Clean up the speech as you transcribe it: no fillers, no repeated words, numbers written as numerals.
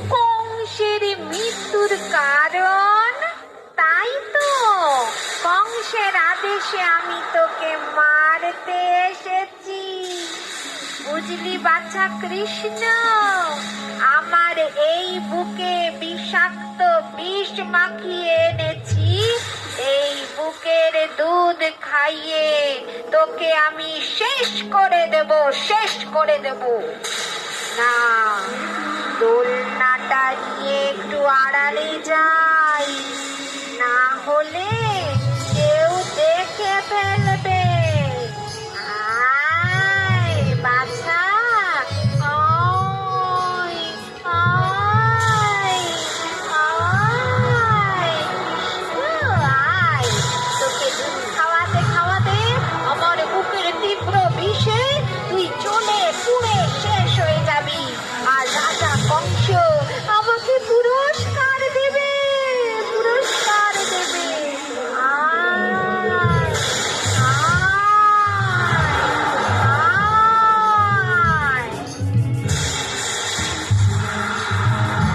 কংসের মৃত্যুর কারণ? তাই তো, কংসের আদেশে আমি তোকে মারতে এসেছি। বুঝলি বাছা কৃষ্ণ, আমার এই বুকে বিষাক্ত বিষ মাখিয়ে এনেছি। এই বুকের দুধ খাইয়ে তোকে আমি শেষ করে দেব, শেষ করে দেব। না, দোলনাটা নিয়ে একটু আড়ালে যাই।